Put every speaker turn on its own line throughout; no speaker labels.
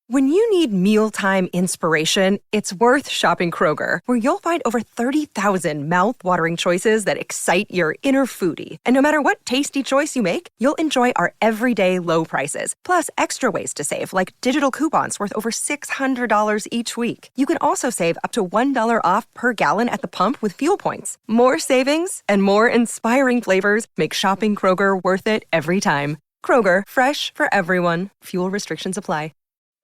When you need mealtime inspiration, it's worth shopping Kroger, where you'll find over 30,000 mouth-watering choices that excite your inner foodie. And no matter what tasty choice you make, you'll enjoy our everyday low prices, plus extra ways to save, like digital coupons worth over $600 each week. You can also save up to $1 off per gallon at the pump with fuel points. More savings and more inspiring flavors make shopping Kroger worth it every time. Kroger, fresh for everyone. Fuel restrictions apply.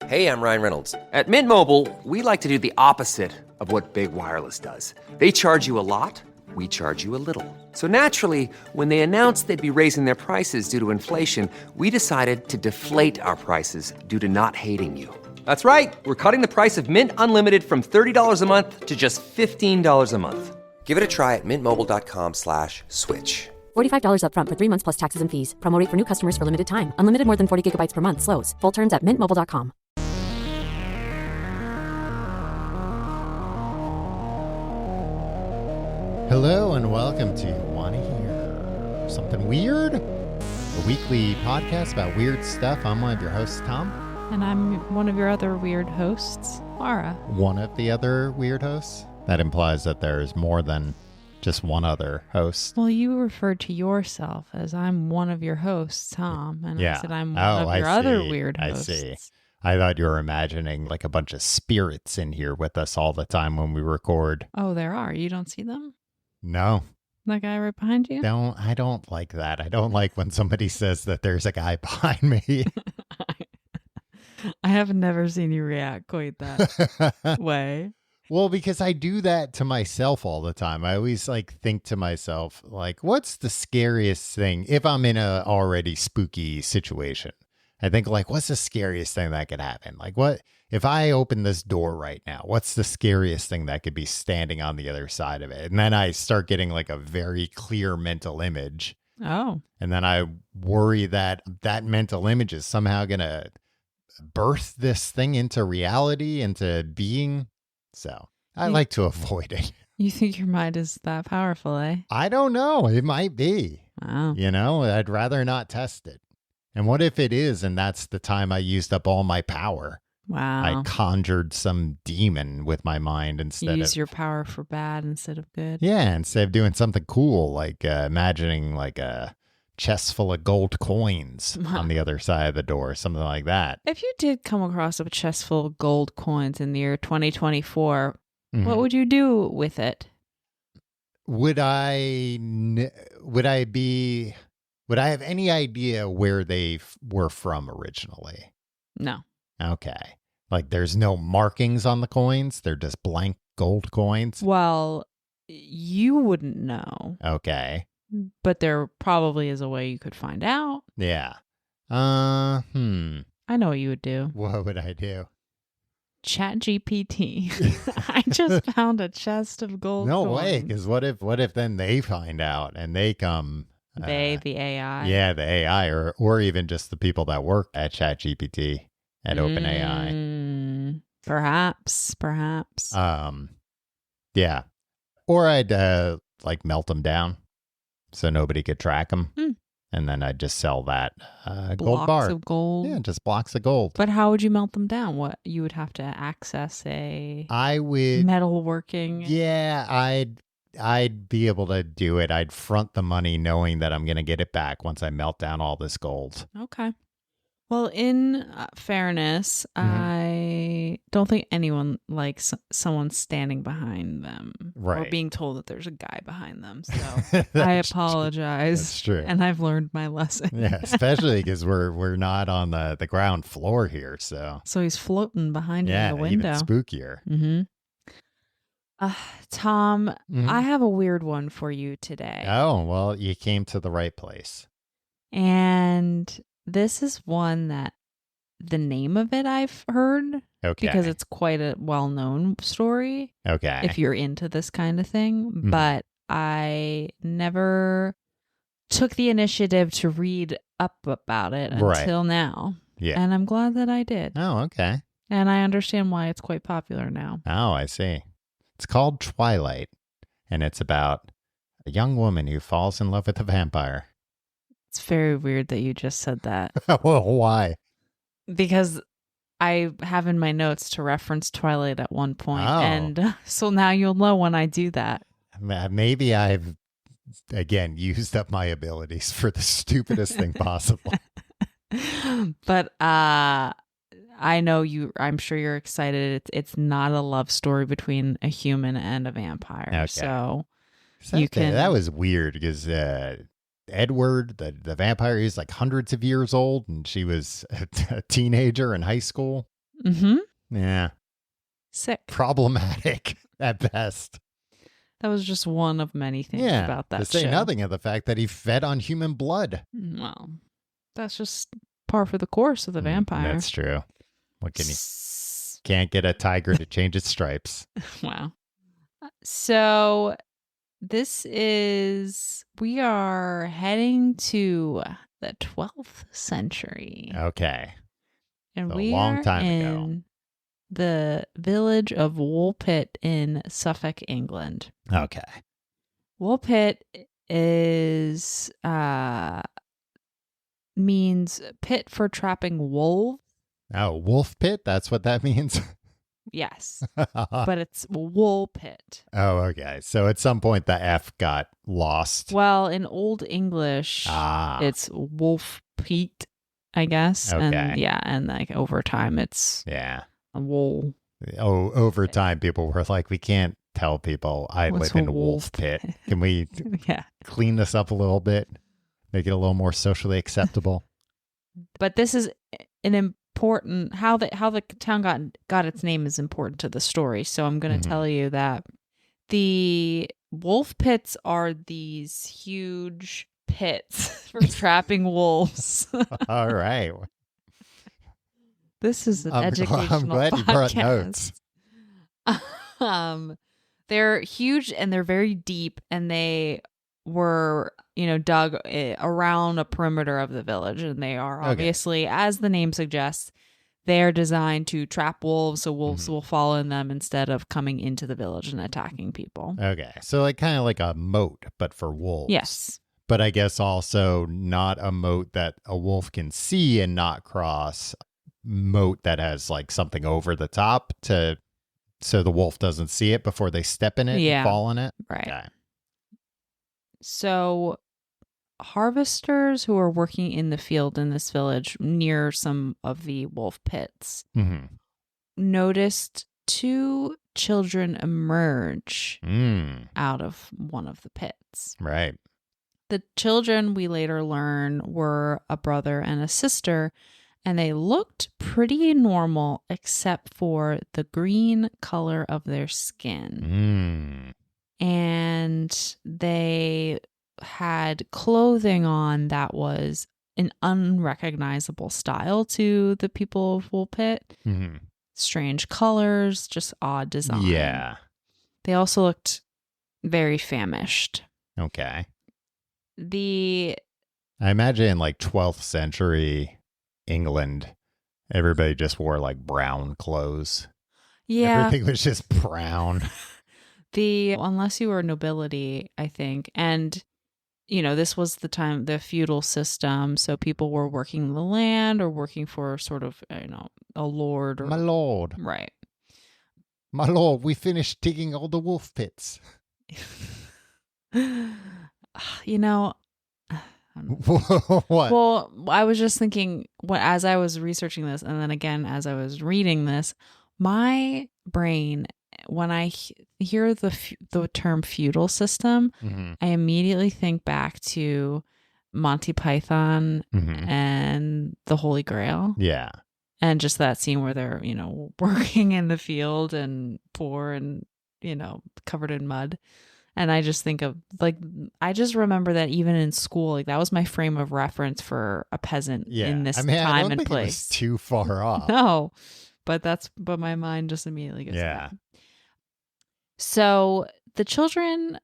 Hey, I'm Ryan Reynolds. At Mint Mobile, we like to do the opposite of what Big Wireless does. They charge you a lot, we charge you a little. So naturally, when they announced they'd be raising their prices due to inflation, we decided to deflate our prices due to not hating you. That's right. We're cutting the price of Mint Unlimited from $30 a month to just $15 a month. Give it a try at mintmobile.com/switch.
$45 up front for 3 months plus taxes and fees. Promo rate for new customers for limited time. Unlimited more than 40 gigabytes per month. Slows full terms at mintmobile.com.
Hello and welcome to Wanna Hear Something Weird? A weekly podcast about weird stuff. I'm one of your hosts, Tom.
And I'm one of your other weird hosts, Laura.
One of the other weird hosts? That implies that there's more than just one other host.
Well, you referred to yourself as I'm one of your hosts, Tom. And
yeah.
I said I'm one of your other weird hosts.
I see. I thought you were imagining like a bunch of spirits in here with us all the time when we record.
Oh, there are. You don't see them?
No.
That guy right behind you?
I don't like that. I don't like when somebody says that there's a guy behind me.
I have never seen you react quite that way.
Well, because I do that to myself all the time. I always think to myself, what's the scariest thing if I'm in a already spooky situation? I think what's the scariest thing that could happen? What if I open this door right now? What's the scariest thing that could be standing on the other side of it? And then I start getting a very clear mental image.
Oh.
And then I worry that that mental image is somehow going to birth this thing into reality, into being. So I like to avoid it.
You think your mind is that powerful, eh?
I don't know. It might be.
Wow.
I'd rather not test it. And what if it is, and that's the time I used up all my power?
Wow.
I conjured some demon with my mind instead
Use your power for bad instead of good.
Yeah, instead of doing something cool, imagining a chest full of gold coins on the other side of the door, something like that.
If you did come across a chest full of gold coins in the year 2024, what would you do with it?
Would I have any idea where they were from originally?
No.
Okay. There's no markings on the coins? They're just blank gold coins?
Well, you wouldn't know.
Okay.
But there probably is a way you could find out.
Yeah.
I know what you would do.
What would I do?
ChatGPT. I just found a chest of gold
No
coins.
way, because what if then they find out and they come...
the AI.
Yeah, the AI, or even just the people that work at ChatGPT at OpenAI.
Perhaps.
Yeah. Or I'd melt them down so nobody could track them. And then I'd just sell that gold bar.
Blocks of gold?
Yeah, just blocks of gold.
But how would you melt them down? What, you would have to access a metalworking?
Yeah, I'd be able to do it. I'd front the money knowing that I'm going to get it back once I melt down all this gold.
Okay. Well, in fairness, I don't think anyone likes someone standing behind them or being told that there's a guy behind them. So I apologize.
That's true.
And I've learned my lesson.
Yeah, especially because we're not on the ground floor here. So
he's floating behind you in the window.
Even spookier.
Mm-hmm. Tom, I have a weird one for you today.
Oh, well, you came to the right place.
And this is one that the name of it I've heard.
Okay.
Because it's quite a well-known story.
Okay.
If you're into this kind of thing. But I never took the initiative to read up about it until now.
Yeah.
And I'm glad that I did.
Oh, okay.
And I understand why it's quite popular now.
Oh, I see. It's called Twilight, and it's about a young woman who falls in love with a vampire.
It's very weird that you just said that.
Well, why?
Because I have in my notes to reference Twilight at one point,
Oh.
and so now you'll know when I do that.
Maybe I've, again, used up my abilities for the stupidest thing possible.
But I know I'm sure you're excited. It's not a love story between a human and a vampire.
Okay.
So
you can. That was weird because Edward, the vampire, is like hundreds of years old, and she was a teenager in high school.
Mm-hmm.
Yeah.
Sick.
Problematic at best.
That was just one of many things about that show.
To say nothing of the fact that he fed on human blood.
Well, that's just par for the course of the vampire.
That's true. What can you? Can't get a tiger to change its stripes.
Wow. So we are heading to the 12th century.
Okay.
And
a long time ago.
The village of Woolpit in Suffolk, England.
Okay.
Woolpit is means pit for trapping wolves.
Oh, wolf pit? That's what that means?
Yes. But it's Woolpit.
Oh, okay. So at some point the F got lost.
Well, in Old English, it's Woolpit, I guess.
Okay.
And like over time it's a wool.
Oh, over time people were like, we can't tell people I live in a wolf pit. Can we clean this up a little bit? Make it a little more socially acceptable?
But this is an important how the town got its name is important to the story. So I'm going to tell you that the wolf pits are these huge pits for trapping wolves.
All right.
This is an educational
I'm glad
podcast.
you brought notes.
They're huge and they're very deep, and they were, dug around a perimeter of the village, and they are obviously, as the name suggests, they are designed to trap wolves, so wolves will follow in them instead of coming into the village and attacking people.
Okay, so like kind of like a moat, but for wolves.
Yes.
But I guess also not a moat that a wolf can see and not cross. Moat that has like something over the top so the wolf doesn't see it before they step in it and fall in it.
Right.
Okay.
So harvesters who are working in the field in this village near some of the wolf pits noticed two children emerge out of one of the pits.
Right.
The children, we later learn, were a brother and a sister, and they looked pretty normal except for the green color of their skin. And they had clothing on that was an unrecognizable style to the people of Woolpit. Strange colors, just odd design.
Yeah.
They also looked very famished.
Okay.
I
imagine in like 12th century England, everybody just wore like brown clothes.
Yeah.
Everything was just brown.
Unless you were nobility, I think. And, this was the time, the feudal system. So people were working the land or working for sort of, a lord.
My lord.
Right.
My lord, we finished digging all the wolf pits. What?
Well, I was just thinking as I was researching this, and then again as I was reading this, my brain, when I hear the term feudal system, I immediately think back to Monty Python and the Holy Grail.
Yeah.
And just that scene where they're, working in the field and poor and, covered in mud. And I just think of I just remember that even in school, that was my frame of reference for a peasant in this time
I don't
and
think
place.
It was too far off.
No, but my mind just immediately goes
yeah.
there. So the children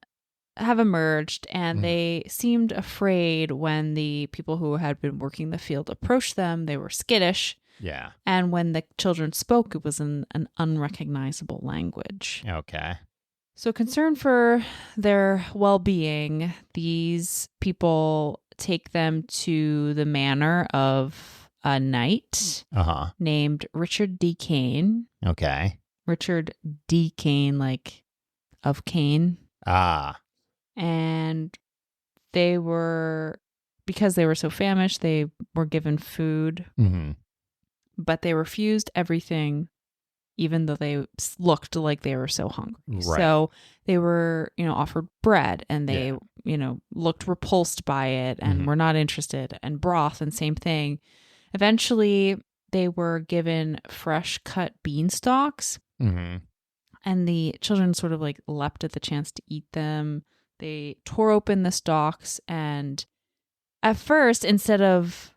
have emerged, and they seemed afraid when the people who had been working the field approached them. They were skittish.
Yeah.
And when the children spoke, it was in an unrecognizable language.
Okay.
So concerned for their well-being, these people take them to the manor of a knight named Richard D. Kane.
Okay.
Richard D. Kane, like of Kane. And because they were so famished, they were given food, but they refused everything, even though they looked like they were so hungry. Right. So they were, offered bread, and they, looked repulsed by it and were not interested, and broth, and same thing. Eventually, they were given fresh cut bean stalks, and the children sort of like leapt at the chance to eat them. They tore open the stalks, and at first, instead of,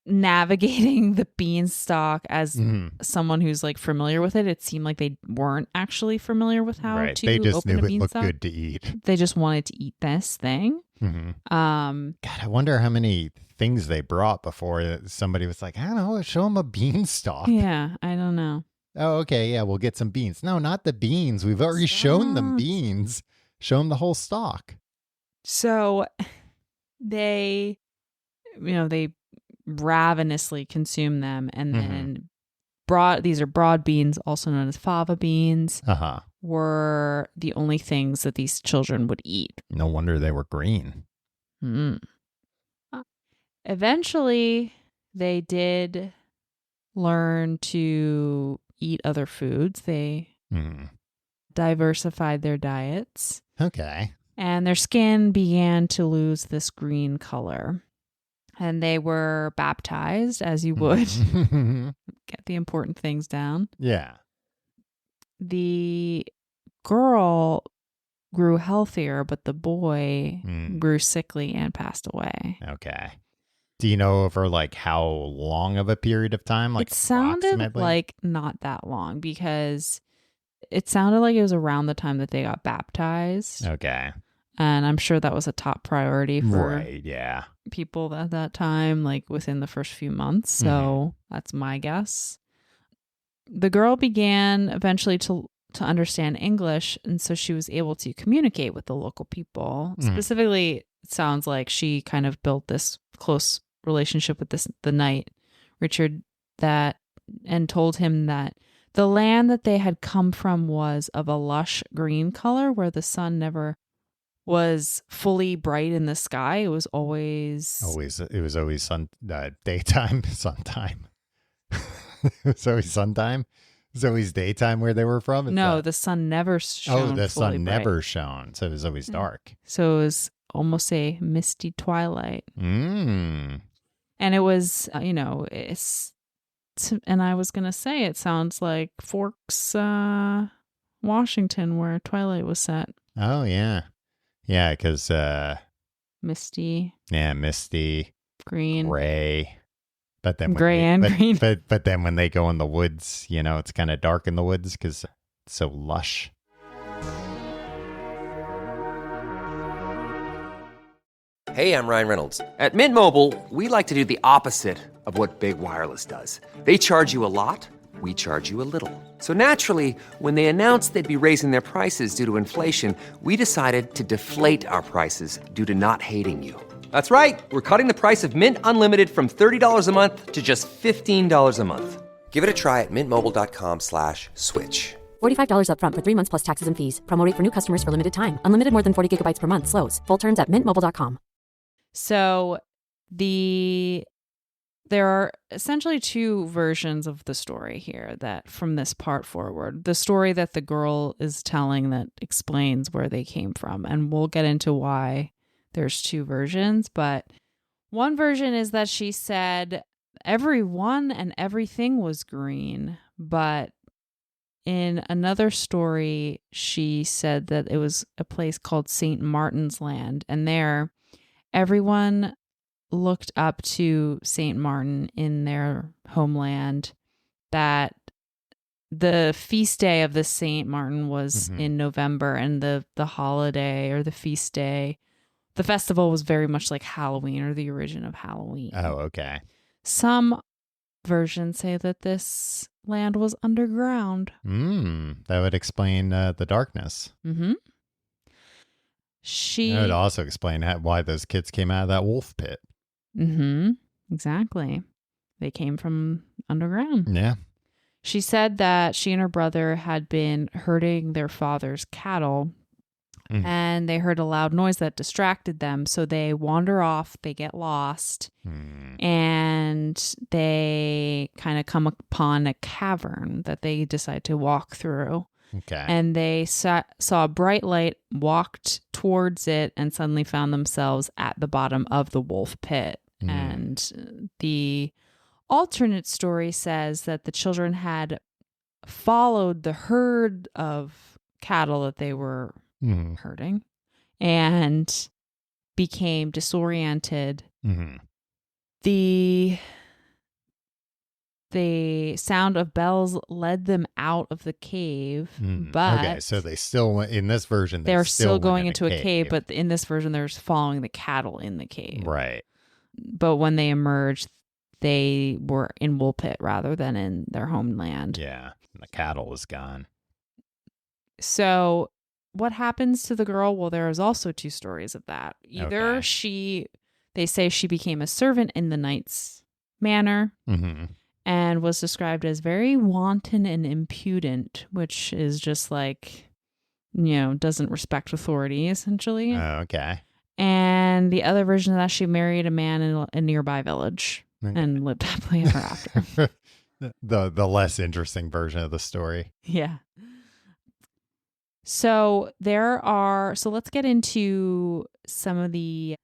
navigating the beanstalk as someone who's like familiar with it, it seemed like they weren't actually familiar with how to
They just
open
knew
a
it looked
beanstalk.
good to eat.
They just wanted to eat this thing.
God, I wonder how many things they brought before somebody was like, I don't know, show them a beanstalk.
Yeah, I don't know.
Oh, okay, yeah, we'll get some beans. No, not the beans. We've already shown them beans. Show them the whole stalk.
So they ravenously consume them, and then these are broad beans, also known as fava beans, were the only things that these children would eat.
No wonder they were green.
Eventually, they did learn to eat other foods. They diversified their diets.
Okay.
And their skin began to lose this green color. And they were baptized, as you would. Get the important things down.
Yeah.
The girl grew healthier, but the boy grew sickly and passed away.
Okay. Do you know for like how long of a period of time? Like
it sounded like not that long, because it sounded like it was around the time that they got baptized.
Okay.
And I'm sure that was a top priority for people at that time, like within the first few months. So that's my guess. The girl began eventually to understand English, and so she was able to communicate with the local people. Specifically, it sounds like she kind of built this close relationship with the knight, Richard, and told him that the land that they had come from was of a lush green color, where the sun never was fully bright in the sky. It was always daytime, suntime.
It was always suntime. It was always daytime where they were from.
The sun never shone.
Oh, the sun
bright.
never shone, so it was always dark.
So it was almost a misty twilight. And it was, it's. And I was gonna say, it sounds like Forks, Washington, where Twilight was set.
Oh yeah. Yeah, because
misty.
Yeah, misty.
Green.
Gray. But then
green.
But then when they go in the woods, it's kind of dark in the woods because it's so lush.
Hey, I'm Ryan Reynolds. At Mint Mobile, we like to do the opposite of what Big Wireless does. They charge you a lot. We charge you a little. So naturally, when they announced they'd be raising their prices due to inflation, we decided to deflate our prices due to not hating you. That's right. We're cutting the price of Mint Unlimited from $30 a month to just $15 a month. Give it a try at mintmobile.com/switch.
$45 up front for 3 months plus taxes and fees. Promo rate for new customers for limited time. Unlimited more than 40 gigabytes per month. Slows full terms at mintmobile.com.
So there are essentially two versions of the story here that from this part forward. The story that the girl is telling that explains where they came from. And we'll get into why there's two versions. But one version is that she said everyone and everything was green. But in another story, she said that it was a place called St. Martin's Land. And there, everyone looked up to St. Martin in their homeland, that the feast day of the St. Martin was in November, and the holiday or the feast day, the festival was very much like Halloween or the origin of Halloween.
Oh, okay.
Some versions say that this land was underground.
That would explain the darkness.
That
would also explain why those kids came out of that wolf pit.
Mm-hmm. Exactly. They came from underground.
Yeah.
She said that she and her brother had been herding their father's cattle and they heard a loud noise that distracted them. So they wander off, they get lost, and they kind of come upon a cavern that they decide to walk through.
Okay.
And they saw a bright light, walked towards it, and suddenly found themselves at the bottom of the wolf pit. And the alternate story says that the children had followed the herd of cattle that they were herding and became disoriented. The sound of bells led them out of the cave, but
okay, so they still in this version
they're still going into a cave, but in this version they're following the cattle in the cave.
Right.
But when they emerged, they were in Woolpit rather than in their homeland.
Yeah, and the cattle is gone.
So what happens to the girl? Well, there is also two stories of that. Either they say she became a servant in the knight's manor and was described as very wanton and impudent, which is just like, doesn't respect authority, essentially.
Okay.
And the other version of that, she married a man in a nearby village and lived happily ever after.
The less interesting version of the story.
Yeah. So let's get into some of the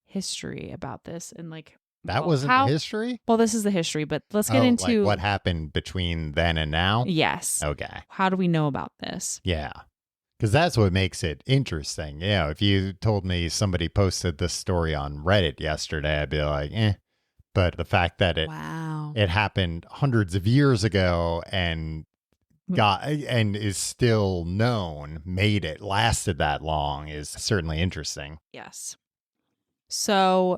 history about this and
that wasn't the history?
Well, this is the history, but let's get into
what happened between then and now?
Yes.
Okay.
How do we know about this?
Yeah. Because that's what makes it interesting. If you told me somebody posted this story on Reddit yesterday, I'd be like, eh. But the fact that it happened hundreds of years ago and is still known, lasted that long is certainly interesting.
Yes. So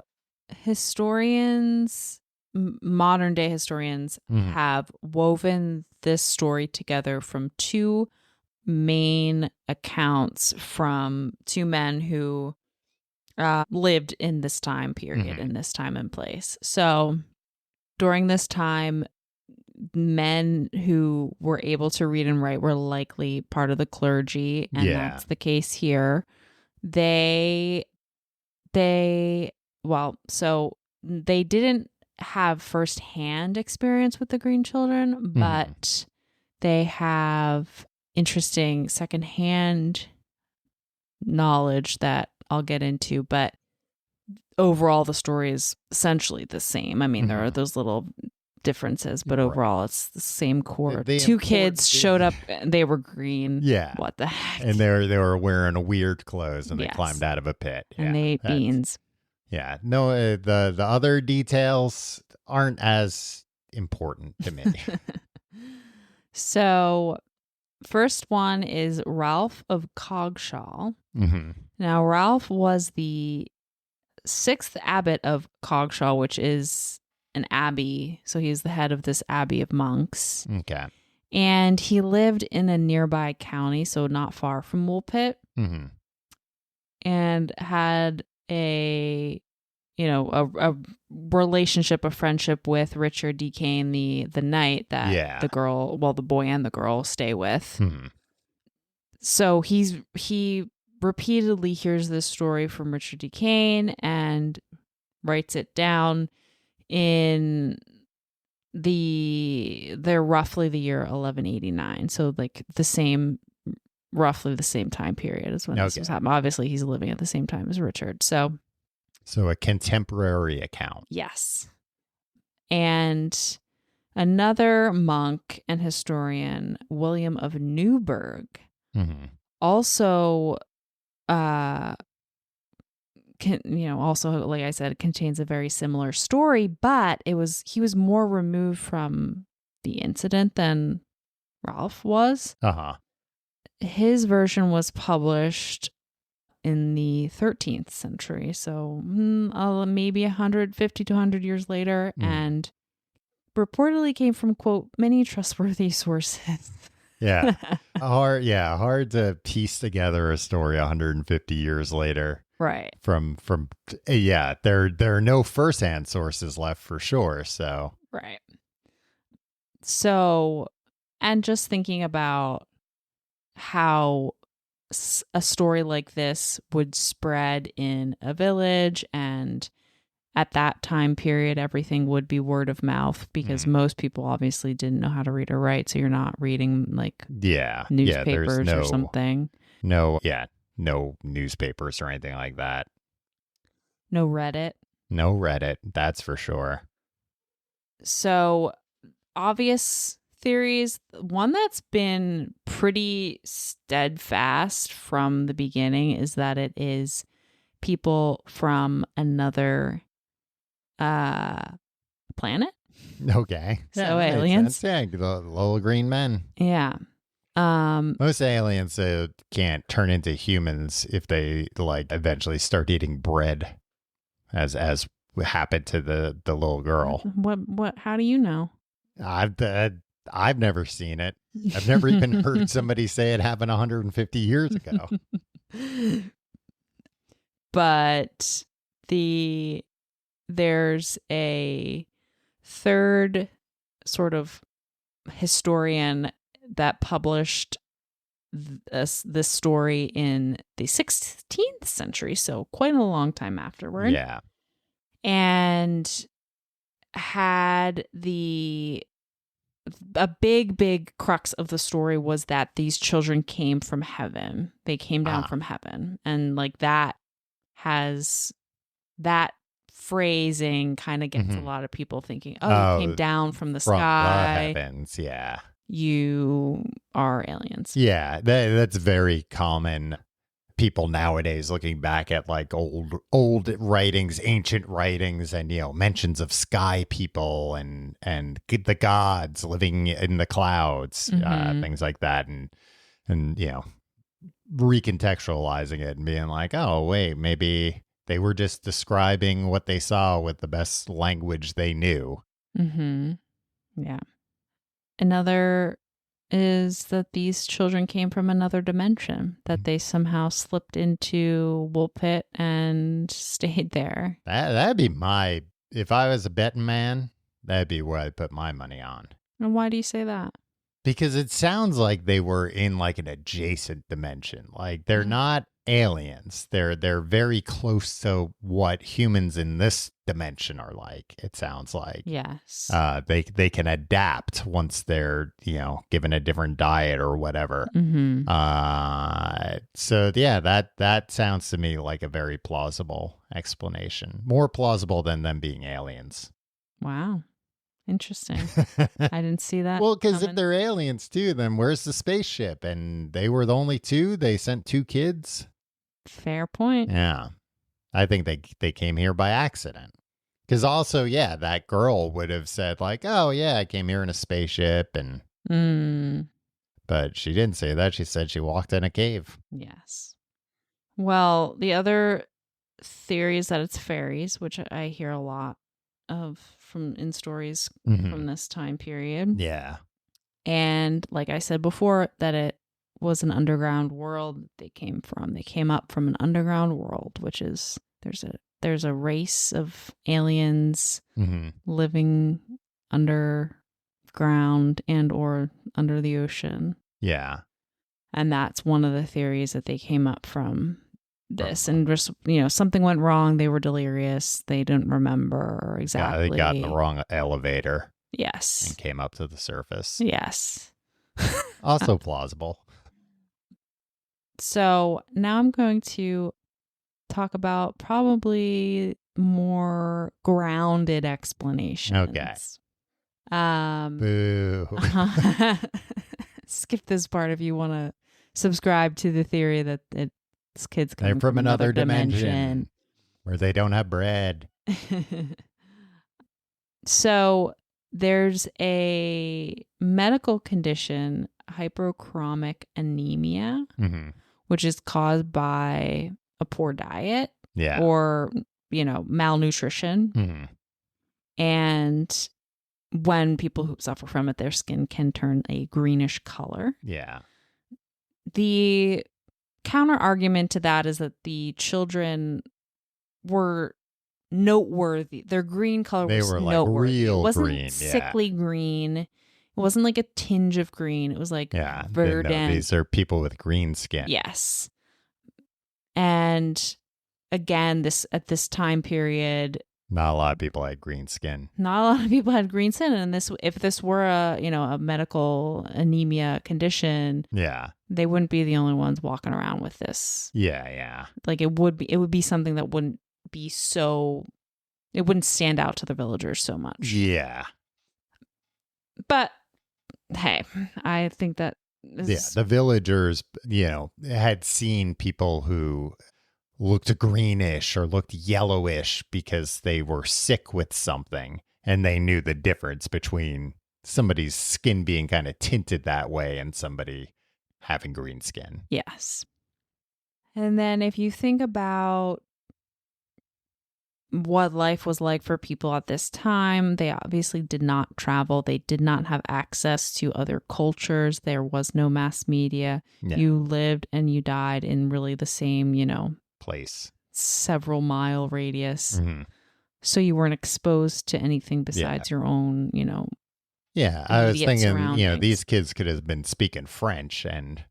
modern day historians have woven this story together from two main accounts from two men who lived in this time period, in this time and place. So during this time, men who were able to read and write were likely part of the clergy, and that's the case here. They didn't have firsthand experience with the Green Children, but they have interesting secondhand knowledge that I'll get into. But overall, the story is essentially the same. I mean, there are those little differences, but overall, it's the same core. Two kids showed up, and they were green.
Yeah.
What the heck?
And they were wearing a weird clothes, and they climbed out of a pit.
And they ate beans.
Yeah. No, the other details aren't as important to me.
So, first one is Ralph of Coggeshall. Now, Ralph was the 6th abbot of Coggeshall, which is an abbey. So he's the head of this abbey of monks. Okay. And he lived in a nearby county, so not far from Woolpit, and had a relationship, a friendship with Richard D. Kane, the knight that the boy and the girl stay with. So he repeatedly hears this story from Richard D. Kane and writes it down in roughly the year 1189. So roughly the same time period as when this was happening. Obviously, he's living at the same time as Richard. So
a contemporary account.
Yes. And another monk and historian, William of Newburgh, also, like I said, contains a very similar story, but he was more removed from the incident than Ralph was. His version was published in the 13th century, so maybe 150 to 100 years later, and reportedly came from, quote, many trustworthy sources.
Hard to piece together a story 150 years later.
Right.
Yeah, there are no firsthand sources left for sure. So
Right. So, and just thinking about how a story like this would spread in a village, and at that time period everything would be word of mouth because most people obviously didn't know how to read or write, so you're not reading like newspapers or something.
No newspapers or anything like that.
No Reddit,
that's for sure.
So obvious theories, one that's been pretty steadfast from the beginning is that it is people from another planet.
Okay.
So aliens.
Yeah, the little green men.
Yeah.
Most aliens can't turn into humans if they like eventually start eating bread, as happened to the little girl.
What how do you know?
I've never seen it. I've never even heard somebody say it happened 150 years ago.
But there's a third sort of historian that published this story in the 16th century, so quite a long time afterward.
Yeah.
And had a big crux of the story was that these children came from heaven. They came down from heaven. And like that phrasing kind of gets a lot of people thinking, you came down from the sky.
The heavens, yeah.
You are aliens.
Yeah, that's very common. People nowadays looking back at like old writings, ancient writings, and mentions of sky people and the gods living in the clouds, things like that, and recontextualizing it and being like, oh wait, maybe they were just describing what they saw with the best language they knew.
Yeah. Another is that these children came from another dimension, that they somehow slipped into Woolpit and stayed there.
That'd be if I was a betting man, that'd be where I'd put my money on.
And why do you say that?
Because it sounds like they were in like an adjacent dimension. Like they're not aliens. They're very close to what humans in this dimension are like. It sounds like.
Yes.
They can adapt once they're given a different diet or whatever. So yeah, that sounds to me like a very plausible explanation. More plausible than them being aliens.
Wow. Interesting. I didn't see that.
Well, because if they're aliens too, then where's the spaceship? And they were the only two. They sent 2 kids.
Fair point.
Yeah. I think they came here by accident. Because also, yeah, that girl would have said like, oh, yeah, I came here in a spaceship. But she didn't say that. She said she walked in a cave.
Yes. Well, the other theory is that it's fairies, which I hear a lot of in stories from this time period.
Yeah.
And like I said before, that it was an underground world they came from. They came up from an underground world, which is there's a race of aliens living underground and or under the ocean.
Yeah.
And that's one of the theories, that they came up from this, and just something went wrong. They were delirious. They didn't remember exactly.
Yeah, they got in the wrong elevator.
Yes.
And came up to the surface.
Yes.
Also plausible.
So now I'm going to talk about probably more grounded explanations.
Okay.
Boo. Skip this part if you want to subscribe to the theory that it's kids coming
from another dimension where they don't have bread.
So there's a medical condition, hypochromic anemia, which is caused by a poor diet or, malnutrition. And when people who suffer from it, their skin can turn a greenish color.
Yeah.
The counter argument to that is that the children were noteworthy. Their green color was
were like
noteworthy.
real
It wasn't
green,
sickly green. It wasn't like a tinge of green. It was like verdant.
No, these are people with green skin.
Yes. And again, at this time period,
not a lot of people had green skin.
Not a lot of people had green skin, and if this were a medical anemia condition, they wouldn't be the only ones walking around with this.
Yeah.
Like it would be something that wouldn't be so, it wouldn't stand out to the villagers so much.
Yeah.
But hey, I think that
the villagers, had seen people who looked greenish or looked yellowish because they were sick with something, and they knew the difference between somebody's skin being kind of tinted that way and somebody having green skin.
Yes. And then if you think about what life was like for people at this time, they obviously did not travel. They did not have access to other cultures. There was no mass media. Yeah. You lived and you died in really the same,
place,
several mile radius. Mm-hmm. So you weren't exposed to anything besides your own,
Yeah, I was thinking, these kids could have been speaking French and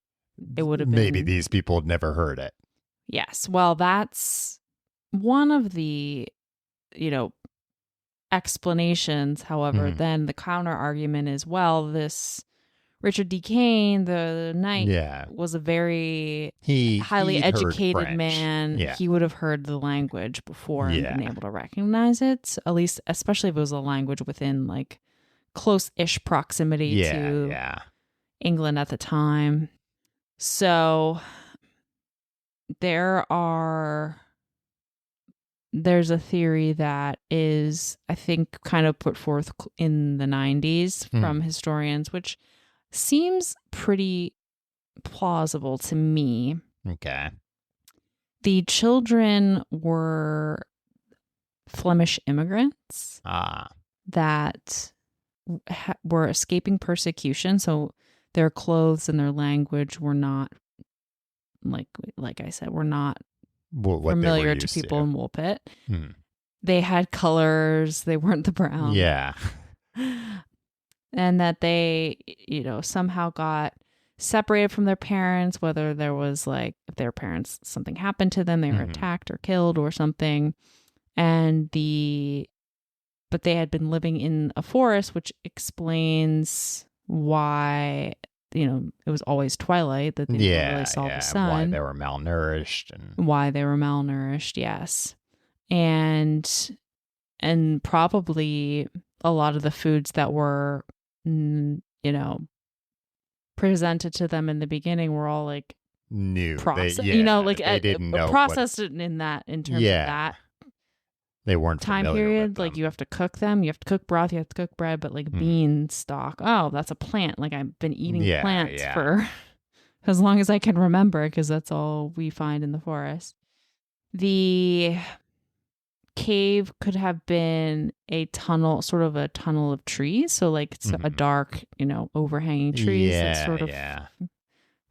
it would have been,
maybe these people had never heard it.
Yes. Well, that's one of the, explanations. However, then the counter argument is, well, this Richard D. Kane, the knight, was a very highly educated man. Yeah. He would have heard the language before and been able to recognize it. At least, especially if it was a language within like close-ish proximity to England at the time. So there's a theory that is, I think, kind of put forth in the 90s from historians, which seems pretty plausible to me.
Okay.
The children were Flemish immigrants that were escaping persecution. So their clothes and their language were not, like I said, were not familiar to people in Woolpit. They had colors. They weren't the brown.
Yeah.
And that they, somehow got separated from their parents, whether there was if their parents, something happened to them, they were attacked or killed or something. But they had been living in a forest, which explains why, it was always twilight, that they never really saw the sun.
Why they were malnourished.
Yes. And probably a lot of the foods that were, presented to them in the beginning were all
new,
processed.
They didn't know
processed it in terms of that.
They weren't
time period. You have to cook them. You have to cook broth. You have to cook bread. But bean stock, that's a plant. I've been eating plants for as long as I can remember, because that's all we find in the forest. The cave could have been a tunnel, sort of a tunnel of trees. So it's a dark, overhanging trees that sort of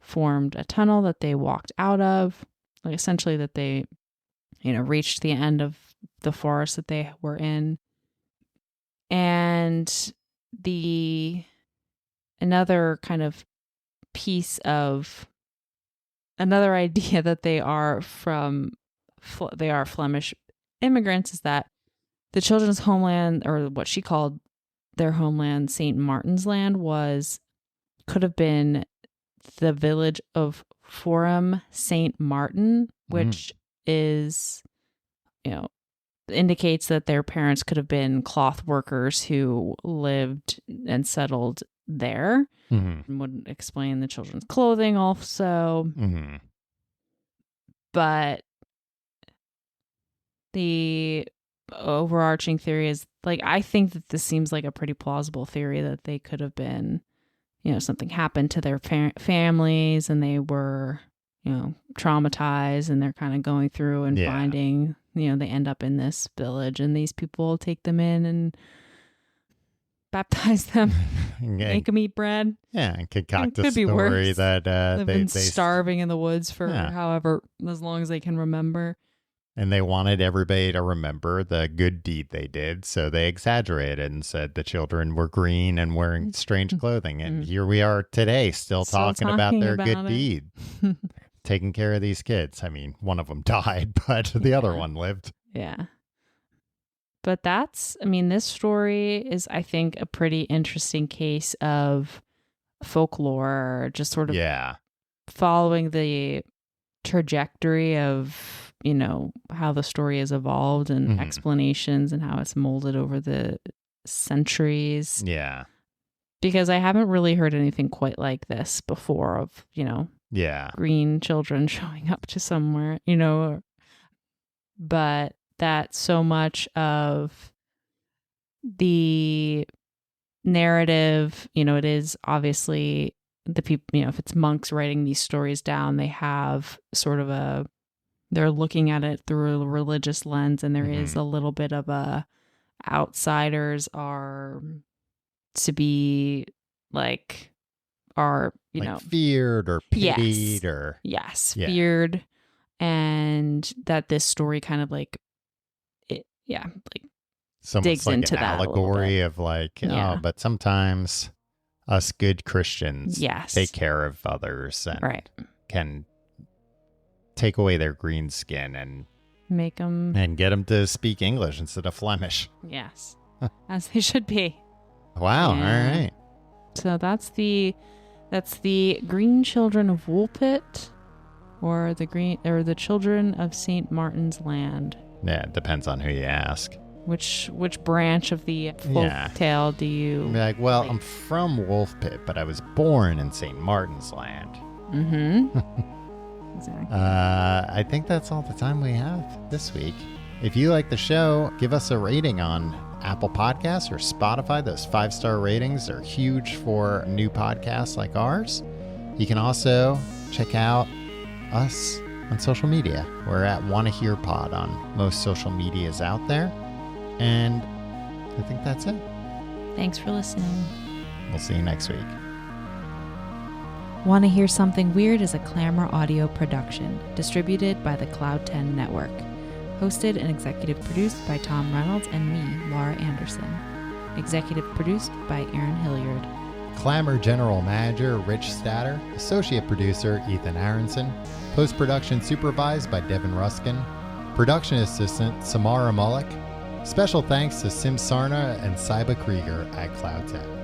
formed a tunnel that they walked out of. Essentially that they, reached the end of the forest that they were in. And another kind of piece of another idea that they are Flemish immigrants is that the children's homeland, or what she called their homeland, St. Martin's Land, could have been the village of Forum St. Martin, which is, indicates that their parents could have been cloth workers who lived and settled there. And would explain the children's clothing also. But the overarching theory is, I think that this seems like a pretty plausible theory, that they could have been, something happened to their families and they were, traumatized, and they're kind of going through and finding, they end up in this village and these people take them in and baptize them. make them eat bread.
Yeah, and concoct a
could be
story
worse.
that
They've
they
been starving in the woods for however, as long as they can remember.
And they wanted everybody to remember the good deed they did, so they exaggerated and said the children were green and wearing strange clothing. And here we are today, still talking about their good deed, taking care of these kids. I mean, one of them died, but the other one lived.
Yeah. But this story is, I think, a pretty interesting case of folklore, just sort of following the trajectory of, how the story has evolved and explanations and how it's molded over the centuries.
Yeah.
Because I haven't really heard anything quite like this before of, green children showing up to somewhere, but that so much of the narrative, it is obviously the people, if it's monks writing these stories down, they have sort of they're looking at it through a religious lens, and there is a little bit of outsiders are to be
feared or pitied
feared, and that this story kind of digs into that
allegory of but sometimes us good Christians take care of others and can take away their green skin and
make them
and get them to speak English instead of Flemish.
Yes, as they should be.
Wow! Yeah. All right.
So that's the Green Children of Woolpit, or the Children of St. Martin's Land.
Yeah, it depends on who you ask.
Which branch of the folk tale do you
like? Well, I'm from Woolpit, but I was born in St. Martin's Land.
Exactly.
I think that's all the time we have this week. If you like the show, give us a rating on Apple Podcasts or Spotify. Those 5-star ratings are huge for new podcasts like ours. You can also check out us on social media. We're at Wanna Hear Pod on most social medias out there. And I think that's it.
Thanks for listening.
We'll see you next week.
Wanna Hear Something Weird is a Clamor audio production, distributed by the Cloud 10 Network. Hosted and executive produced by Tom Reynolds and me, Laura Anderson. Executive produced by Aaron Hilliard.
Clamor General Manager Rich Statter. Associate Producer Ethan Aronson. Post-production supervised by Devin Ruskin. Production Assistant Samara Mullick. Special thanks to Sim Sarna and Saiba Krieger at Cloud 10.